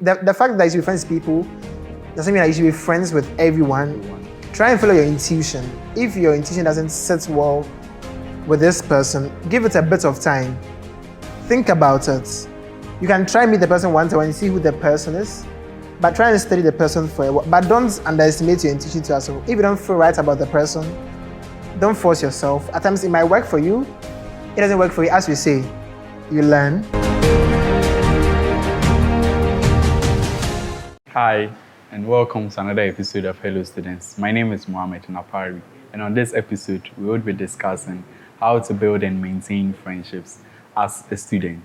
the fact that you should be friends with people doesn't mean that you should be friends with everyone. Try and follow your intuition. If your intuition doesn't sit well with this person, give it a bit of time. Think about it. You can try and meet the person once and see who the person is, but try and study the person for a while. But don't underestimate your intuition too as well. If you don't feel right about the person, don't force yourself. At times it might work for you, it doesn't work for you. As we say, you learn. Hi, and welcome to another episode of Hello Students. My name is Mohammed Napari, and on this episode, we will be discussing how to build and maintain friendships as a student.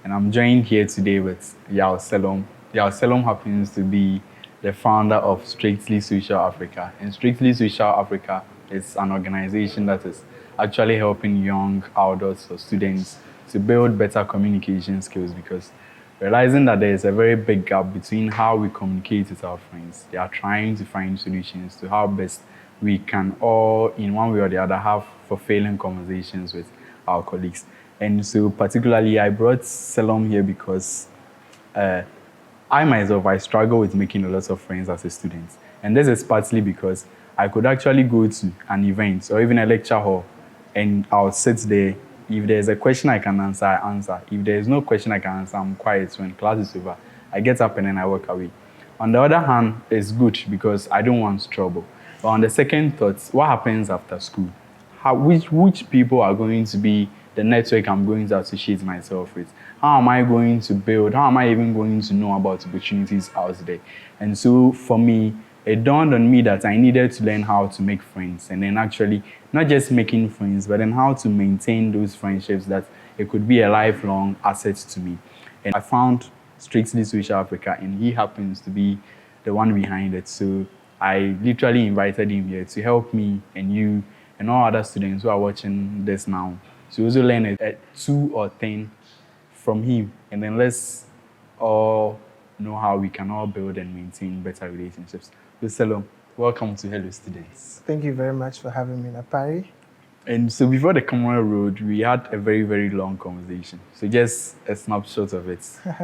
And I'm joined here today with Yao Selorm. Yao Selorm happens to be the founder of Strictly Social Africa. And Strictly Social Africa is an organization that is actually helping young adults or students to build better communication skills, because realizing that there is a very big gap between how we communicate with our friends. They are trying to find solutions to how best we can all, in one way or the other, have fulfilling conversations with our colleagues. And so particularly, I brought Selorm here because I myself, I struggle with making a lot of friends as a student. And this is partly because I could actually go to an event or even a lecture hall and I'll sit there. If there's a question I can answer, I answer. If there's no question I can answer, I'm quiet. When class is over, I get up and then I walk away. On the other hand, it's good because I don't want trouble. But on the second thought, what happens after school? Which people are going to be the network I'm going to associate myself with? How am I going to build? How am I even going to know about opportunities out there? And so for me, it dawned on me that I needed to learn how to make friends, and then actually not just making friends, but then how to maintain those friendships that it could be a lifelong asset to me. And I found Strictly Social Africa, and he happens to be the one behind it. So I literally invited him here to help me and you and all other students who are watching this now to also learn a 2 or 10 from him, and then let's all know how we can all build and maintain better relationships. So Selorm, welcome to Hello Students. Thank you very much for having me, Napari. And so before the camera rolled, we had a very, very long conversation. So just a snapshot of it.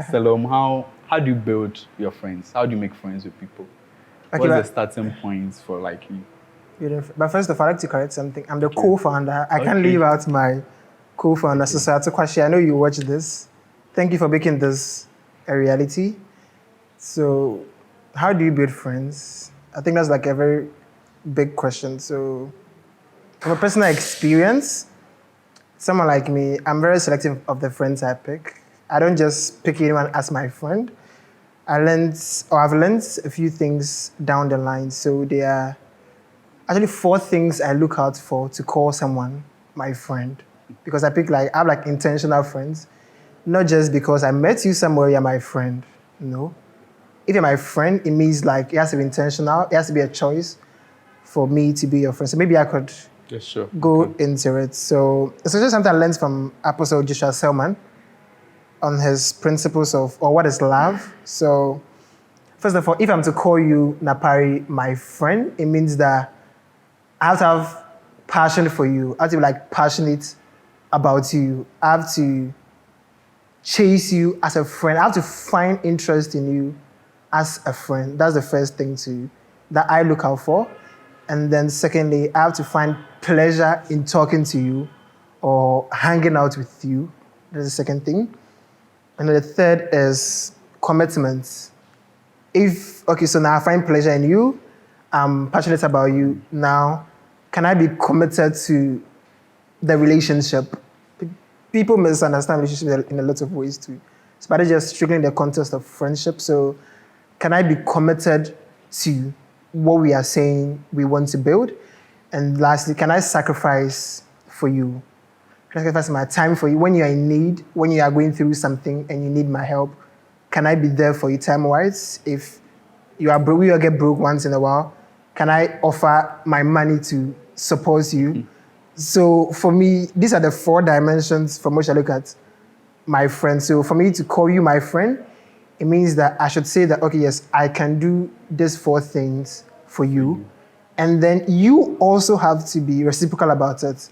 Selorm, how do you build your friends? How do you make friends with people? Okay, what's the starting points for like you? Beautiful. But first of all, I'd like to correct something. I'm the co-founder. I can't leave out my co-founder. Okay. So Kwashi, I know you watch this. Thank you for making this a reality. So how do you build friends? I think that's like a very big question. So from a personal experience, someone like me, I'm very selective of the friends I pick. I don't just pick anyone as my friend. I've learned a few things down the line. So there are actually 4 things I look out for to call someone my friend. Because I have intentional friends. Not just because I met you somewhere, you're my friend. No. If you're my friend, it means like it has to be intentional. It has to be a choice for me to be your friend. So maybe I could go into it. So it's just something I learned from Apostle Yao Selorm on his principles of, or what is love. So first of all, if I'm to call you, Napari, my friend, it means that I have to have passion for you. I have to be passionate about you. I have to chase you as a friend. I have to find interest in you as a friend. That's the first thing that I look out for. And then secondly, I have to find pleasure in talking to you or hanging out with you. That's the second thing. And then the third is commitment. So now I find pleasure in you, I'm passionate about you. Now, can I be committed to the relationship? People misunderstand relationships in a lot of ways too. But it's just strictly in the context of friendship. So can I be committed to what we are saying we want to build? And lastly, can I sacrifice for you? Can I sacrifice my time for you? When you are in need, when you are going through something and you need my help, can I be there for you time-wise? If you are broke, you get broke once in a while, can I offer my money to support you? So for me, these are the 4 dimensions from which I look at my friend. So for me to call you my friend, it means that I should say that, okay, yes, I can do these 4 things for you. And then you also have to be reciprocal about it.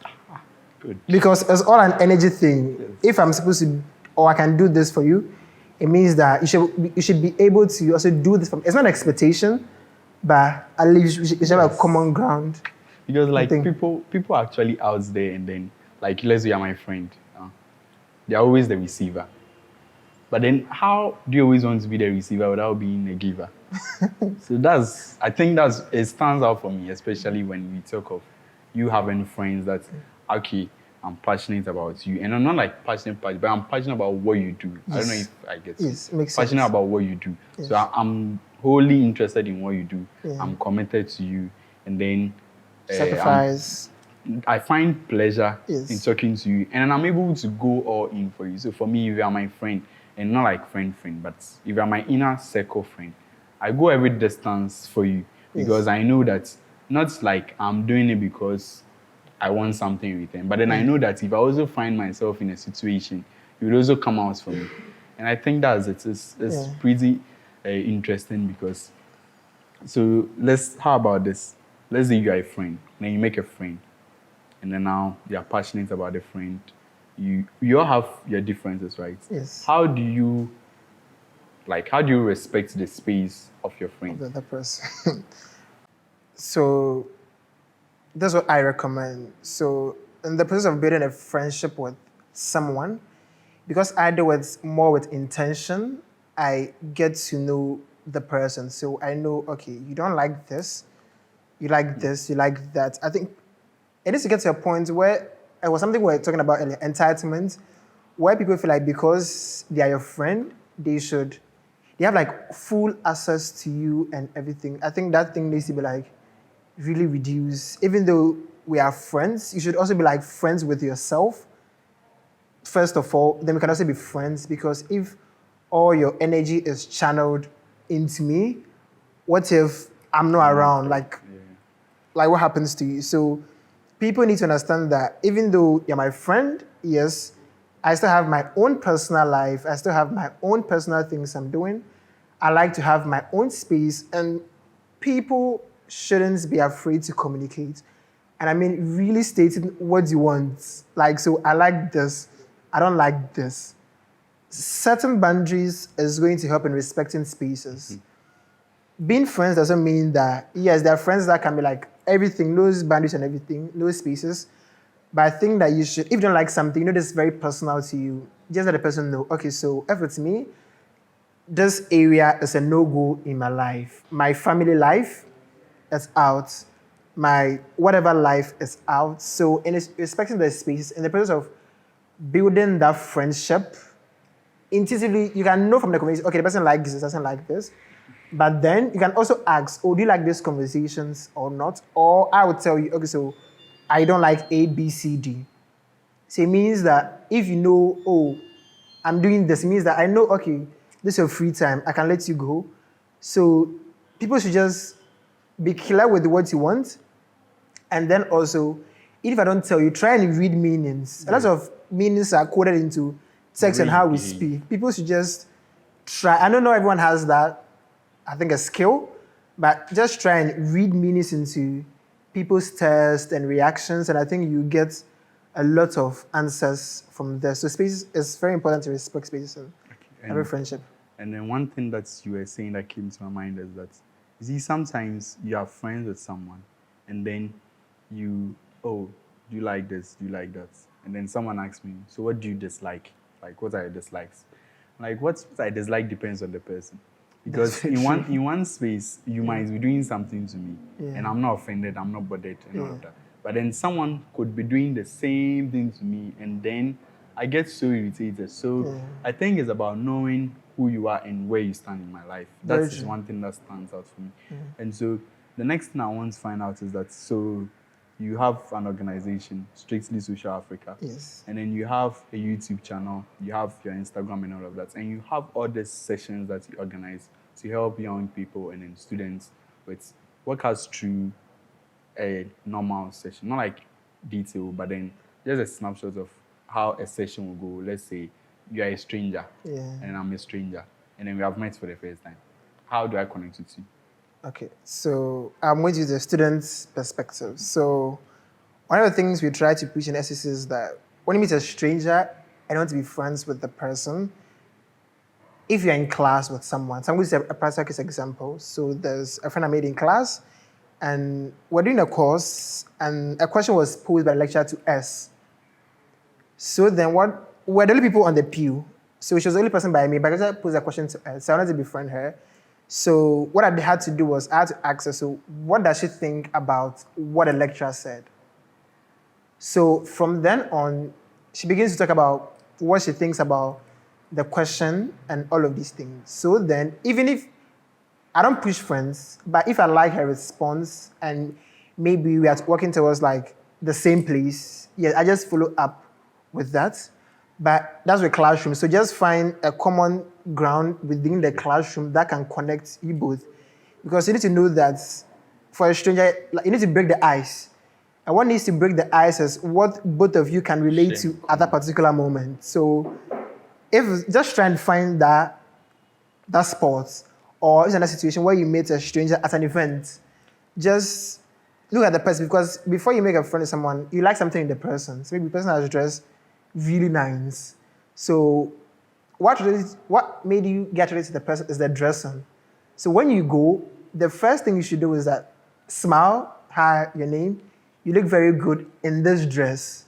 Good. Because it's all an energy thing. Yes. If I'm supposed to, or I can do this for you, it means that you should be able to also do this. It's not an expectation, but at least you should have a common ground. Because I like think. people are actually out there, and then like let's say you're my friend, they're always the receiver. But then how do you always want to be the receiver without being a giver? So I think it stands out for me, especially when we talk of you having friends that, okay, I'm passionate about you. And I'm not like passionate, but I'm passionate about what you do. Yes. I don't know if I get it. Yes, makes passionate sense. about what you do. Yes. So I'm wholly interested in what you do. Yeah. I'm committed to you. And then sacrifice. I find pleasure Yes. in talking to you. And then I'm able to go all in for you. So for me, if you are my friend, and not like friend, but if you are my inner circle friend, I go every distance for you because I know that not like I'm doing it because I want something in return, but then I know that if I also find myself in a situation, you would also come out for me. And I think that's it. It's pretty interesting because, so how about this? Let's say you are a friend, then you make a friend, and then now you are passionate about the friend. You all have your differences, right? Yes. How do you respect the space of your friend? The other person. So that's what I recommend. So in the process of building a friendship with someone, because I do it more with intention, I get to know the person. So I know, okay, you don't like this, you like this, you like that. I think it needs to get to a point where it was something we were talking about earlier, entitlement, where people feel like because they are your friend, they have like full access to you and everything. I think that thing needs to be like really reduced. Even though we are friends, you should also be like friends with yourself. First of all, then we can also be friends, because if all your energy is channeled into me, what if I'm not around? Like what happens to you? So people need to understand that even though you're my friend, yes, I still have my own personal life. I still have my own personal things I'm doing. I like to have my own space, and people shouldn't be afraid to communicate. And I mean, really stating what you want. Like, so I like this, I don't like this. Certain boundaries is going to help in respecting spaces. Being friends doesn't mean that, yes, there are friends that can be like everything, those boundaries and everything, those spaces. But I think that you should, if you don't like something, this is very personal to you, just let the person know, okay, so if it's me, this area is a no-go in my life. My family life is out. My whatever life is out. So in respecting the space, in the process of building that friendship, intuitively, you can know from the conversation, okay, the person likes this, doesn't like this. But then you can also ask, oh, do you like these conversations or not? Or I would tell you, okay, so I don't like A, B, C, D. So it means that if you know, oh, I'm doing this, it means that I know, okay, this is your free time, I can let you go. So people should just be clear with what you want. And then also, if I don't tell you, try and read meanings. A lot of meanings are coded into text and how we speak. People should just try. I don't know everyone has that, I think, a skill, but just try and read meanings into people's tests and reactions, and I think you get a lot of answers from there. So space is very important to respect spaces in every friendship. And then one thing that you were saying that came to my mind is that, you see, sometimes you are friends with someone, and then do you like this? Do you like that? And then someone asks me, so what do you dislike? Like, what are your dislikes? Like, what I dislike depends on the person. Because in one space, you might be doing something to me, and I'm not offended, I'm not bothered, and all of that. But then someone could be doing the same thing to me, and then I get so irritated. So I think it's about knowing who you are and where you stand in my life. That's one thing that stands out for me. And so the next thing I want to find out is that, so you have an organization, Strictly Social Africa. Yes. And then you have a YouTube channel, you have your Instagram and all of that. And you have all these sessions that you organize to help young people and then students with walk us through a normal session. Not like detail, but then just a snapshot of how a session will go. Let's say you are a stranger and I'm a stranger, and then we have met for the first time. How do I connect with you? Okay, so I'm going to use the student's perspective. So one of the things we try to preach in SEC is that when you meet a stranger and want to be friends with the person, if you're in class with someone, so I'm going to say a practical case example. So there's a friend I made in class, and we're doing a course, and a question was posed by the lecturer to us. So then what, we're the only people on the pew. So she was the only person by me, but I just posed a question to her. So I wanted to befriend her. So what I had to do was I had to ask her, so what does she think about what the lecturer said? So from then on, she begins to talk about what she thinks about the question and all of these things. So then, even if I don't push friends, but if I like her response and maybe we are working towards like the same place, yeah, I just follow up with that. But that's the classroom. So just find a common ground within the classroom that can connect you both. Because you need to know that for a stranger, like, you need to break the ice. And what needs to break the ice is what both of you can relate to at that particular moment. So if just try and find that spot, or is in a situation where you meet a stranger at an event, just look at the person, because before you make a friend with someone, you like something in the person. So maybe the person has dressed really nice. So what made you get related to the person is the dressing. So when you go, the first thing you should do is that smile, hi, your name. You look very good in this dress.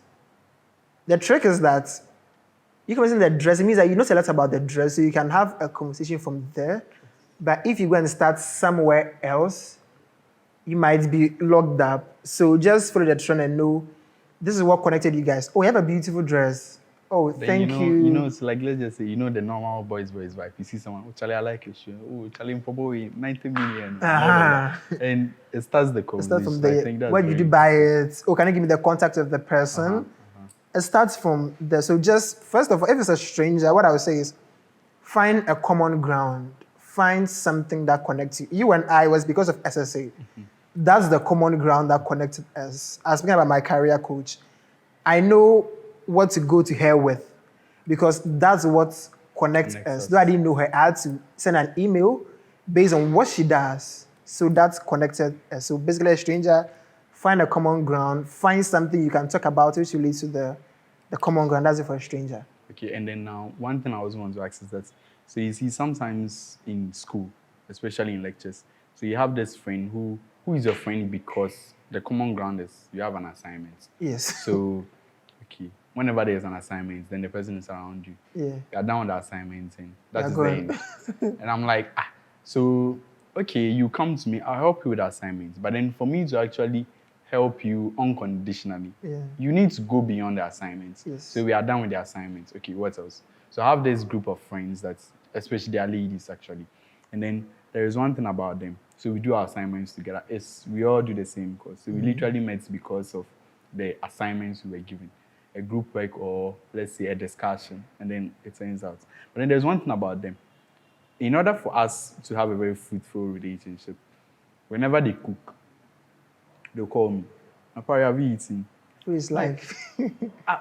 The trick is that you can listen to the dress. It means that you know a lot about the dress, so you can have a conversation from there. But if you go and start somewhere else, you might be locked up. So just follow the trend and know this is what connected you guys. Oh, you have a beautiful dress. Oh, Then thank you know, it's like, let's just say, you know, the normal boys vibe. You see someone, oh, Charlie, I like your shoe. Oh, Charlie, probably 90 million. And, all of that. And it starts the Start conversation. from I there. think that's Where did you buy it? Oh, can you give me the contact of the person? It starts from there. So just first of all, if it's a stranger, what I would say is find a common ground. Find something that connects you. You and I was because of SSA. That's the common ground that connected us. I was speaking about my career coach. I know what to go to her with because that's what connects us. Though I didn't know her, I had to send an email based on what she does. So that's connected us. So basically, a stranger, find a common ground, find something you can talk about which relates to the common ground. That's it for a stranger. Okay, and then now, one thing I also want to ask is that, so you see, sometimes in school, especially in lectures, so you have this friend who is your friend because the common ground is you have an assignment. Yes. So, okay, whenever there's an assignment, then the person is around you. Yeah. You're done with the assignment, and that is You're the end. And I'm like, so, okay, you come to me, I'll help you with the assignments. But then for me to actually help you unconditionally, you need to go beyond the assignments. Yes. So we are done with the assignments. Okay, what else? So I have this group of friends that, especially they are ladies actually. And then there is one thing about them. So we do our assignments together. We all do the same course. So we literally met because of the assignments we were given. A group work or let's say a discussion. And then it turns out. But then there's one thing about them. In order for us to have a very fruitful relationship, whenever they cook, they'll call me. Papa, have you eaten? It's like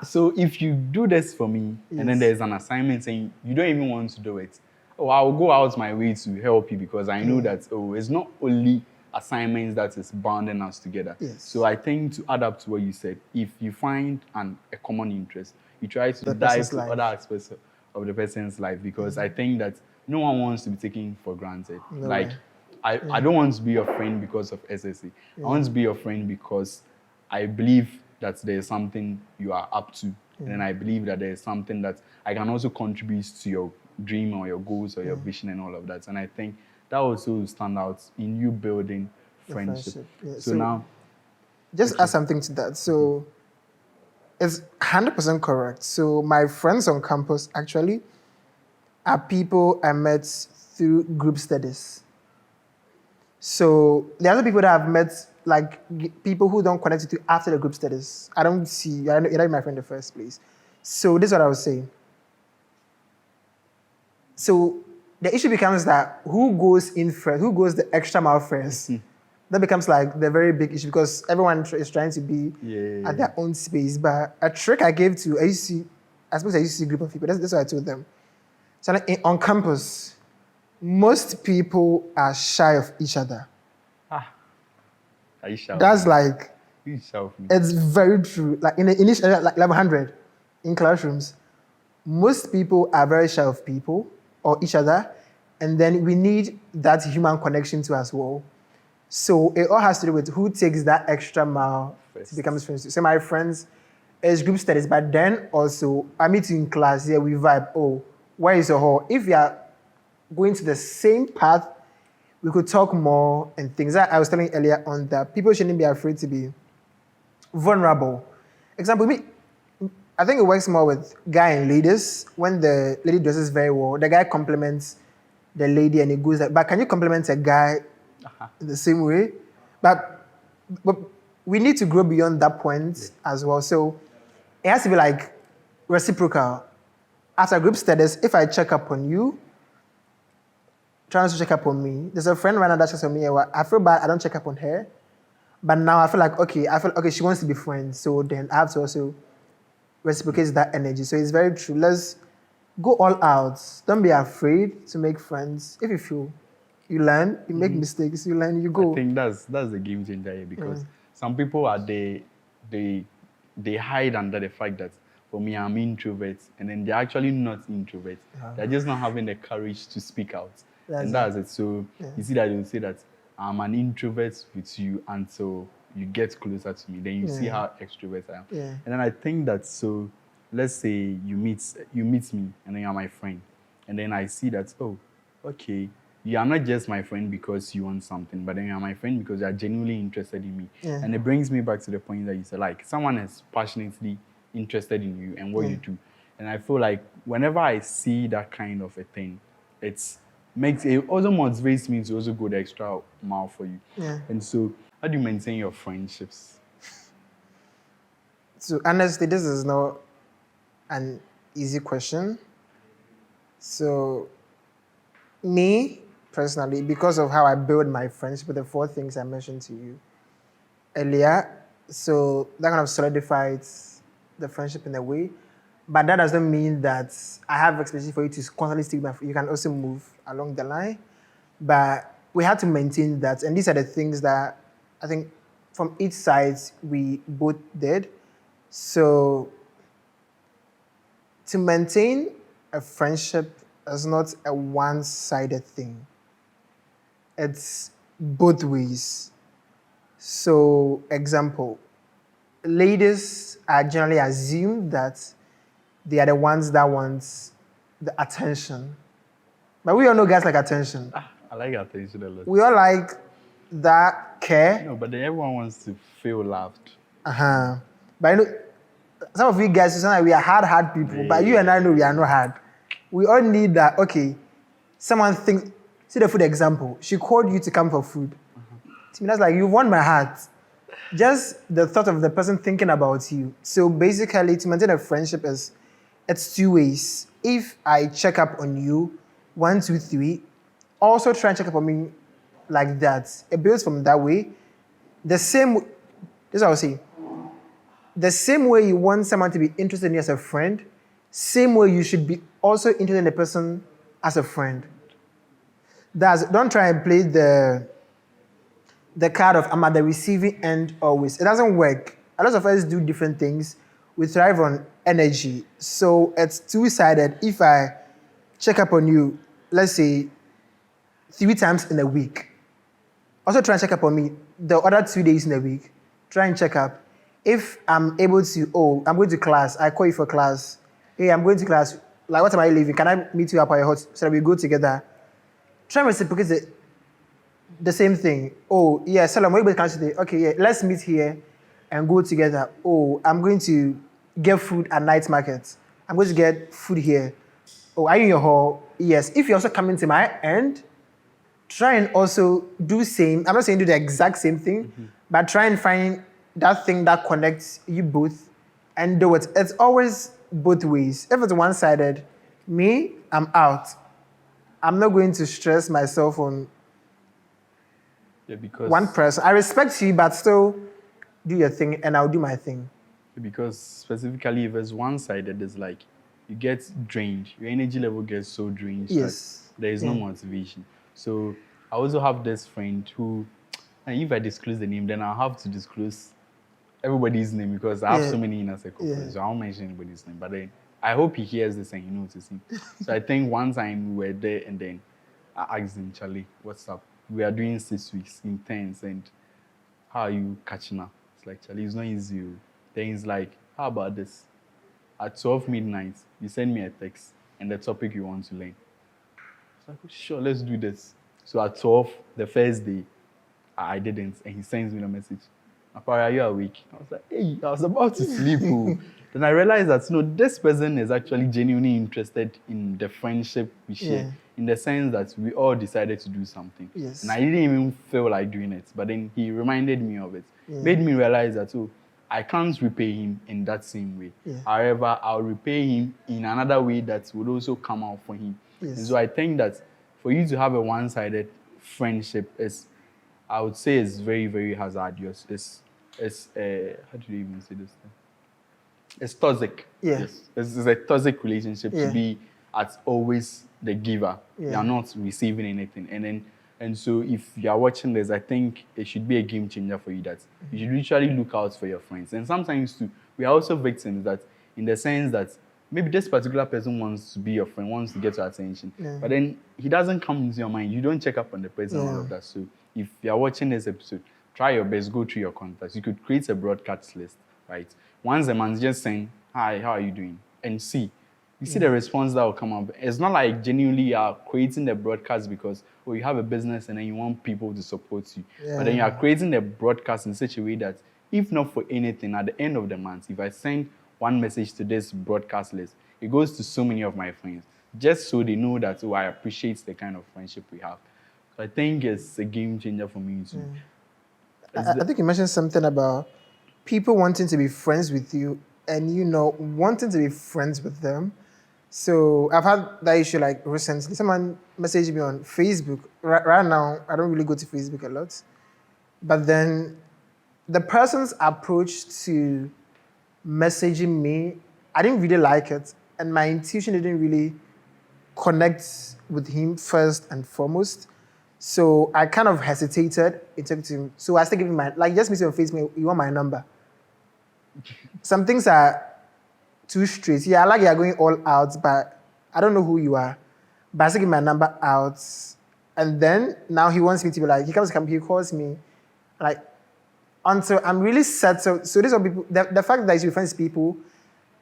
So if you do this for me, and then there's an assignment saying you don't even want to do it, I'll go out my way to help you because I know that it's not only assignments that is bonding us together. Yes. So I think to add up to what you said, if you find a common interest, you try to The dive person's to life. other aspects of the person's life because I think that no one wants to be taken for granted. No like way. I don't want to be your friend because of SSA. I want to be your friend because I believe that there's something you are up to. And I believe that there's something that I can also contribute to your dream or your goals or your vision and all of that. And I think that also stand out in you building friendship. Yeah. So now, just add something to that. So it's 100% correct. So my friends on campus actually are people I met through group studies. So the other people that I've met, like people who don't connect to after the group studies, I don't see, you're not my friend in the first place. So this is what I was saying. So the issue becomes that who goes in first, who goes the extra mile first? That becomes like the very big issue because everyone is trying to be at their own space. But a trick I gave to, I suppose I used to see a group of people, that's what I told them. So on campus, most people are shy of each other. are you sure? That's like, You sure? it's very true. Like in the initial, like level 100 in classrooms, most people are very shy of people. or each other, and then we need that human connection too as well. So it all has to do with who takes that extra mile to First. become friends. So my friends, it's group studies, but then also I meet you in class. Yeah, we vibe. Oh, where is your hall? If you are going to the same path, we could talk more and things. I was telling you earlier on that people shouldn't be afraid to be vulnerable. Example, me, I think it works more with guy and ladies. When the lady dresses very well, the guy compliments the lady and it goes like, but can you compliment a guy in the same way? But we need to grow beyond that point as well. So it has to be like reciprocal. After group status, if I check up on you, trying to check up on me. There's a friend right now that checks on me. I feel bad. I don't check up on her, but now I feel like okay. She wants to be friends, so then I have to also reciprocate that energy. So it's very true. Let's go all out. Don't be afraid to make friends. If you feel, you learn. You make mistakes. You learn. You I go. think that's the game changer here because some people are they hide under the fact that for me I'm introvert and then they're actually not introvert. They're just not having the courage to speak out. That's it. So you see that they will say that I'm an introvert with you until you get closer to me. Then you see how extrovert I am. Yeah. And then I think that so let's say you meet me and then you're my friend. And then I see that, oh, okay, you are not just my friend because you want something, but then you are my friend because you are genuinely interested in me. Yeah. And it brings me back to the point that you said, like, someone is passionately interested in you and what you do. And I feel like whenever I see that kind of a thing, it also motivates me to also go the extra mile for you. Yeah. And so, how do you maintain your friendships? So honestly, this is not an easy question. So me personally, because of how I build my friendship with the 4 things I mentioned to you earlier, so that kind of solidifies the friendship in a way. But that doesn't mean that I have expectations for you to constantly stick with my friend. You can also move along the line. But we had to maintain that. And these are the things that I think from each side we both did. So to maintain a friendship is not a one-sided thing. It's both ways. So, example, ladies are generally assumed that they are the ones that want the attention. But we all know guys like attention. I like attention a lot. We all like that care. No, but then everyone wants to feel loved. But I know some of you guys, you sound like we are hard people, but you and I know we are not hard. We all need that. Okay, someone thinks. See the food example. She called you to come for food. To me, that's like you won my heart. Just the thought of the person thinking about you. So basically, to maintain a friendship it's 2 ways. If I check up on you, 1, 2, 3, also try and check up on me like that. It builds from that way. The same. This is what I was saying. The same way you want someone to be interested in you as a friend, same way you should be also interested in the person as a friend. Don't try and play the card of I'm at the receiving end always. It doesn't work. A lot of us do different things. We thrive on energy. So it's 2-sided. If I check up on you, let's say 3 times in a week, also try and check up on me the other 2 days in a week. Try and check up. If I'm able to, I'm going to class, I call you for class. Hey, I'm going to class. Like, what am I leaving? Can I meet you up at your house so that we go together? Try and reciprocate the same thing. Oh, yeah, Selorm, what are you going to today? Okay, yeah, let's meet here and go together. Oh, I'm going to get food at night market. I'm going to get food here. Oh, are you in your hall? Yes. If you're also coming to my end, try and also do same. I'm not saying do the exact same thing, but try and find that thing that connects you both and do it. It's always both ways. If it's one-sided, me, I'm out. I'm not going to stress myself on because one person. I respect you, but still do your thing and I'll do my thing. Because specifically if it's one-sided, it's like you get drained. Your energy level gets so drained Yes. that there is no motivation. So I also have this friend who, and if I disclose the name, then I'll have to disclose everybody's name because I have so many inner circle friends. So I won't mention anybody's name. But then I hope he hears this and he notices him. So I think one time we were there and then I asked him, Charlie, what's up? We are doing 6 weeks intense and how are you catching up? It's like, Charlie, it's not easy. Oh." Then he's like, how about this? At 12 midnight, you send me a text and the topic you want to learn. It's like, oh, sure, let's do this. So at 12, the first day, I didn't, and he sends me the message. Apara, are you awake? I was like, hey, I was about to sleep. Oh. Then I realized that this person is actually genuinely interested in the friendship we share, Yeah. in the sense that we all decided to do something. Yes. And I didn't even feel like doing it, but then he reminded me of it. Yeah. Made me realize that, I can't repay him in that same way. Yeah. However, I'll repay him in another way that would also come out for him. Yes. And so I think that for you to have a one-sided friendship is, I would say, it's very, very hazardous. It's how do you even say this thing? It's toxic. Yeah. Yes. It's a toxic relationship Yeah. to be at always the giver. Yeah. You're not receiving anything. And so if you're watching this, I think it should be a game changer for you that you should literally look out for your friends. And sometimes too, we are also victims that in the sense that maybe this particular person wants to be your friend, wants to get your attention, Yeah. but then he doesn't come into your mind. You don't check up on the person, all of that. So if you're watching this episode, try your best, go through your contacts. You could create a broadcast list, right? Once a man's just saying, hi, how are you doing? And see. You see the response that will come up. It's not like genuinely you are creating the broadcast because, you have a business and then you want people to support you. Yeah. But then you are creating the broadcast in such a way that if not for anything, at the end of the month, if I send one message to this broadcast list, it goes to so many of my friends, just so they know that, I appreciate the kind of friendship we have. So I think it's a game changer for me too. I think you mentioned something about people wanting to be friends with you and wanting to be friends with them. So I've had that issue like recently. Someone messaged me on Facebook. Right now, I don't really go to Facebook a lot. But then the person's approach to messaging me, I didn't really like it. And my intuition didn't really connect with him first and foremost. So I kind of hesitated in talking to him. So I still give him just me on Facebook, you want my number. Some things are too straight. Yeah, I like you're going all out, but I don't know who you are. But I still give my number out. And then now he wants me to be like, he calls me like, until I'm really settled. So these are people, the fact that you should be friends with people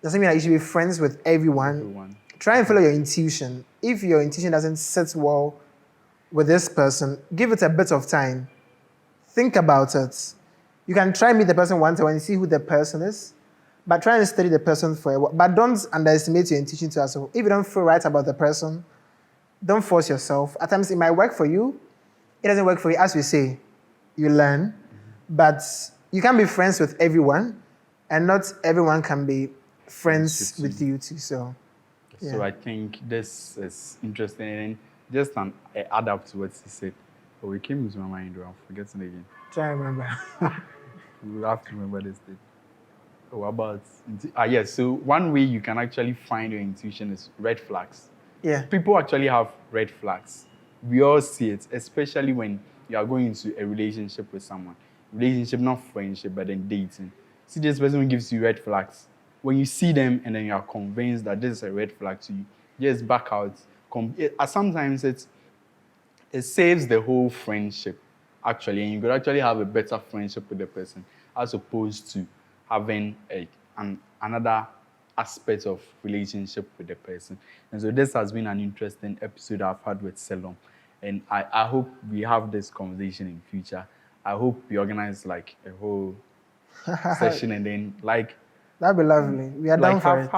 doesn't mean that you should be friends with everyone. Try and follow your intuition. If your intuition doesn't sit well with this person, give it a bit of time. Think about it. You can try and meet the person once and see who the person is, but try and study the person for a while. But don't underestimate your intuition to yourself. If you don't feel right about the person, don't force yourself. At times it might work for you. It doesn't work for you. As we say, you learn. But you can be friends with everyone, and not everyone can be friends with you too. So, yeah. So I think this is interesting. And just an add up to what he said. Oh, it came into my mind. I'm forgetting again. Try and remember. We will have to remember this thing. Oh, about yes. So one way you can actually find your intuition is red flags. Yeah. People actually have red flags. We all see it, especially when you are going into a relationship with someone. Relationship, not friendship, but then dating. See this person who gives you red flags. When you see them and then you are convinced that this is a red flag to you, just back out. Sometimes it saves the whole friendship, actually, and you could actually have a better friendship with the person as opposed to having another aspect of relationship with the person. And so this has been an interesting episode I've had with Selorm. And I hope we have this conversation in future. I hope we organize like a whole session and then that'd be lovely. We are down for it.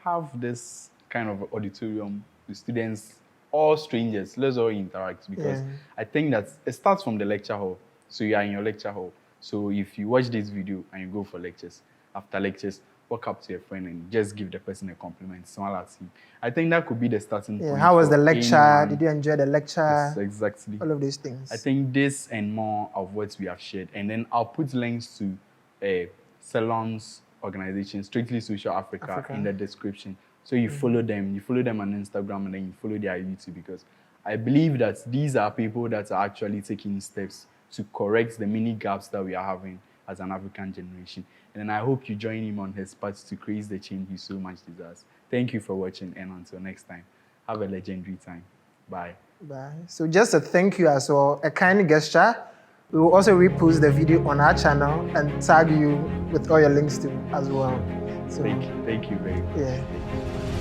Have this kind of auditorium with students, all strangers. Let's all interact because I think that it starts from the lecture hall. So you are in your lecture hall. So if you watch this video and you go for lectures, after lectures, walk up to your friend and just give the person a compliment, smile at him. I think that could be the starting point. How was the lecture? Anyone. Did you enjoy the lecture? Yes, exactly. All of these things. I think this and more of what we have shared. And then I'll put links to Selorm's organization, Strictly Social Africa, in the description. So you follow them. You follow them on Instagram and then you follow their YouTube because I believe that these are people that are actually taking steps to correct the many gaps that we are having as an African generation. And then I hope you join him on his path to create the change he so much desires. Thank you for watching, and until next time, have a legendary time. Bye. Bye. So just a thank you as well, a kind gesture. We will also repost the video on our channel and tag you with all your links to as well. So Thank you very much. yeah.